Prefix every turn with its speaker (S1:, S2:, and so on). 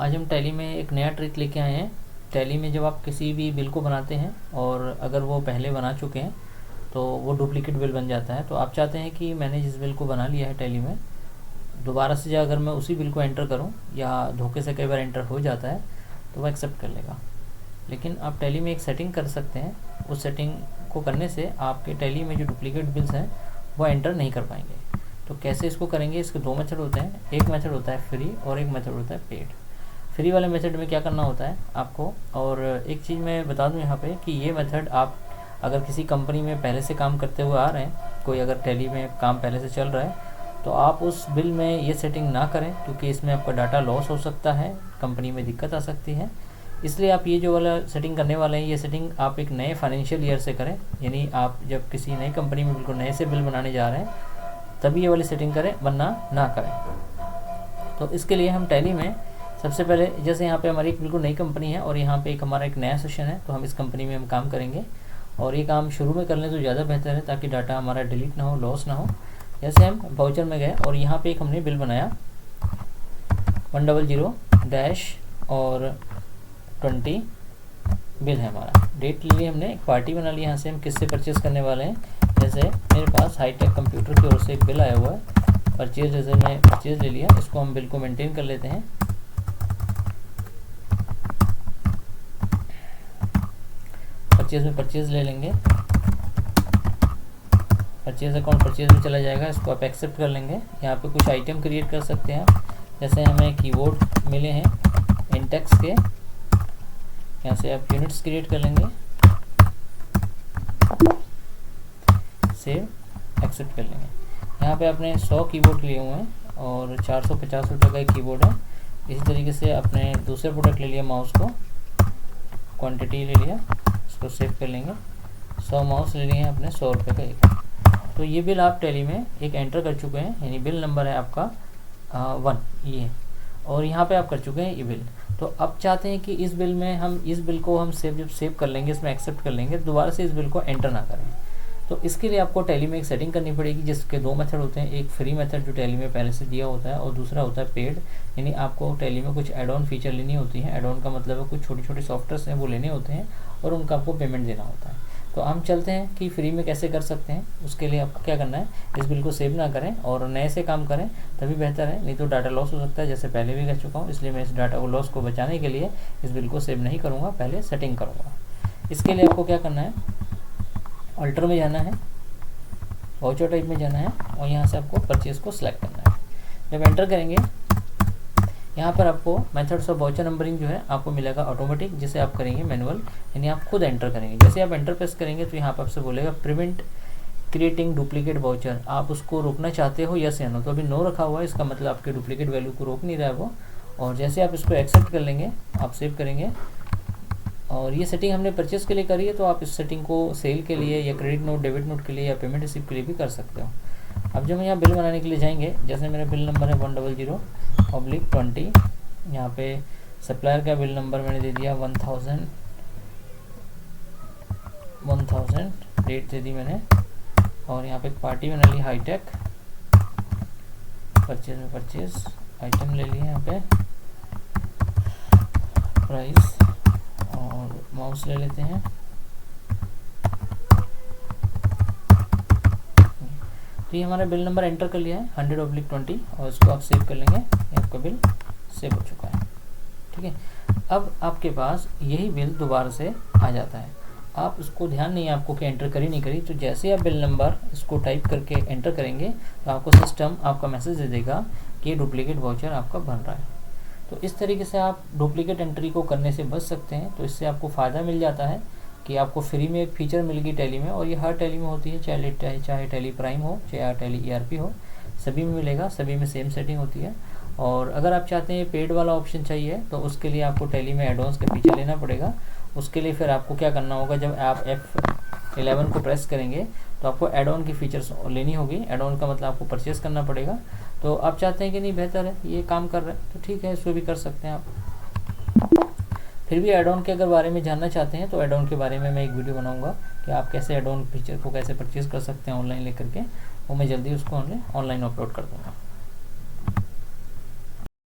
S1: आज हम टैली में एक नया ट्रिक लेके आए हैं। टैली में जब आप किसी भी बिल को बनाते हैं और अगर वो पहले बना चुके हैं तो वो डुप्लीकेट बिल बन जाता है। तो आप चाहते हैं कि मैंने जिस बिल को बना लिया है टैली में, दोबारा से अगर मैं उसी बिल को एंटर करूं या धोखे से कई बार एंटर हो जाता है तो वो एक्सेप्ट कर लेगा। लेकिन आप टैली में एक सेटिंग कर सकते हैं, उस सेटिंग को करने से आपके टैली में जो डुप्लीकेट बिल्स हैं वो एंटर नहीं कर पाएंगे। तो कैसे इसको करेंगे, इसके दो मेथड होते हैं। एक मेथड होता है फ्री और एक मेथड होता है पेड। फ्री वाले मेथड में क्या करना होता है आपको, और एक चीज़ मैं बता दूं यहाँ पे कि ये मेथड आप अगर किसी कंपनी में पहले से काम करते हुए आ रहे हैं, कोई अगर टैली में काम पहले से चल रहा है तो आप उस बिल में ये सेटिंग ना करें, क्योंकि इसमें आपका डाटा लॉस हो सकता है, कंपनी में दिक्कत आ सकती है। इसलिए आप ये जो वाला सेटिंग करने वाले हैं, ये सेटिंग आप एक नए फाइनेंशियल ईयर से करें। यानी आप जब किसी नई कंपनी में बिल्कुल नए से बिल बनाने जा रहे हैं तभी ये वाली सेटिंग करें, वरना ना करें। तो इसके लिए हम टैली में सबसे पहले, जैसे यहाँ पे हमारी एक बिल्कुल नई कंपनी है और यहाँ पे एक हमारा एक नया सेशन है, तो हम इस कंपनी में हम काम करेंगे और ये काम शुरू में कर लें तो ज़्यादा बेहतर है, ताकि डाटा हमारा डिलीट ना हो, लॉस ना हो। जैसे हम वाउचर में गए और यहाँ पे एक हमने बिल बनाया 100 और 20 बिल है हमारा। डेट ले ली हमने, एक पार्टी बना ली, यहाँ से हम किससे परचेस करने वाले हैं। जैसे मेरे पास हाईटेक कंप्यूटर की ओर से एक बिल आया हुआ है परचेज, जैसे मैं परचेज ले लिया, इसको हम बिल को मेंटेन कर लेते हैं। परचेज में परचेज ले लेंगे, परचेज अकाउंट परचेज में चला जाएगा, इसको आप एक्सेप्ट कर लेंगे। यहाँ पे कुछ आइटम क्रिएट कर सकते हैं आप, जैसे हमें कीबोर्ड मिले हैं इंटेक्स के, यहाँ से आप यूनिट्स क्रिएट कर लेंगे, सेव एक्सेप्ट कर लेंगे। यहाँ पे आपने 100 कीबोर्ड लिए हुए हैं और 450 रुपये का एक कीबोर्ड है। इसी तरीके से आपने दूसरे प्रोडक्ट ले लिया, माउस को क्वांटिटी ले लिया, इसको सेव कर लेंगे। 100 माउस ले लिए हैं अपने, 100 रुपये का एक। तो ये बिल आप टैली में एक एंटर कर चुके हैं, यानी बिल नंबर है आपका 1 ये, और यहाँ पे आप कर चुके हैं ये बिल। तो अब चाहते हैं कि इस बिल में हम इस बिल को हम जब सेव कर लेंगे, इसमें एक्सेप्ट कर लेंगे, दोबारा से इस बिल को एंटर ना करें। तो इसके लिए आपको टैली में एक सेटिंग करनी पड़ेगी, जिसके दो मेथड होते हैं। एक फ्री मेथड जो टैली में पहले से दिया होता है, और दूसरा होता है पेड, यानी आपको टैली में कुछ एड ऑन फीचर लेनी होती है। एड ऑन का मतलब है कुछ छोटे छोटे सॉफ्टवेयर हैं वो लेने होते हैं और उनका आपको पेमेंट देना होता है। तो हम चलते हैं कि फ्री में कैसे कर सकते हैं। उसके लिए आपको क्या करना है, इस बिल को सेव ना करें और नए से काम करें, तभी बेहतर है, नहीं तो डाटा लॉस हो सकता है, जैसे पहले भी कह चुका हूँ। इसलिए मैं इस डाटा को लॉस को बचाने के लिए इस बिल को सेव नहीं करूँगा, पहले सेटिंग करूँगा। इसके लिए आपको क्या करना है, अल्टर में जाना है, वाउचर टाइप में जाना है और यहाँ से आपको परचेज को सिलेक्ट करना है। जब एंटर करेंगे यहाँ पर आपको मेथड्स ऑफ वाउचर नंबरिंग जो है आपको मिलेगा ऑटोमेटिक, जिसे आप करेंगे मैनुअल, यानी आप खुद एंटर करेंगे। जैसे आप एंटर प्रेस करेंगे तो यहाँ पर आपसे बोलेगा प्रिवेंट क्रिएटिंग डुप्लीकेट वाउचर, आप उसको रोकना चाहते हो यस या नो। तो अभी नो रखा हुआ है, इसका मतलब आपके डुप्लीकेट वैल्यू को रोक नहीं रहा है वो। और जैसे आप इसको एक्सेप्ट कर लेंगे, आप सेव करेंगे, और ये सेटिंग हमने परचेस के लिए करी है, तो आप इस सेटिंग को सेल के लिए या क्रेडिट नोट, डेबिट नोट के लिए या पेमेंट रिसीप्ट के लिए भी कर सकते हो। अब जब हम यहाँ बिल बनाने के लिए जाएंगे, जैसे मेरा बिल नंबर है 100/20, यहाँ पे सप्लायर का बिल नंबर मैंने दे दिया 1000, डेट दे दी मैंने, और यहाँ पे एक पार्टी बना ली हाईटेक, परचेज में परचेज आइटम ले लिए, यहाँ पे प्राइस और माउस ले लेते हैं। तो ये हमारा बिल नंबर एंटर कर लिया है 100/20 और इसको आप सेव कर लेंगे, ये आपका बिल सेव हो चुका है। ठीक है, अब आपके पास यही बिल दोबारा से आ जाता है। आप उसको ध्यान नहीं है आपको कि एंटर करी नहीं करी, तो जैसे आप बिल नंबर इसको टाइप करके एंटर करेंगे तो आपको सिस्टम आपका मैसेज दे देगा कि डुप्लीकेट वाउचर आपका बन रहा है। तो इस तरीके से आप डुप्लीकेट एंट्री को करने से बच सकते हैं। तो इससे आपको फ़ायदा मिल जाता है कि आपको फ्री में एक फीचर मिल गई टैली में, और ये हर टैली में होती है, चाहे टैली प्राइम हो, चाहे टैली ERP हो, सभी में मिलेगा, सभी में सेम सेटिंग होती है। और अगर आप चाहते हैं पेड वाला ऑप्शन चाहिए तो उसके लिए आपको टैली में एडवांस का फीचर लेना पड़ेगा। उसके लिए फिर आपको क्या करना होगा, जब आप F11 को प्रेस करेंगे तो आपको एड ऑन की फीचर्स लेनी होगी। एड ऑन का मतलब आपको परचेस करना पड़ेगा। तो आप चाहते हैं कि नहीं बेहतर है, ये काम कर रहा है तो ठीक है, इसको भी कर सकते हैं आप। फिर भी एड ऑन के अगर बारे में जानना चाहते हैं तो एड ऑन के बारे में मैं एक वीडियो बनाऊंगा कि आप कैसे एड ऑन फीचर को कैसे परचेज कर सकते हैं ऑनलाइन लेकर के, वो मैं जल्दी उसको ऑनलाइन अपलोड कर दूँगा।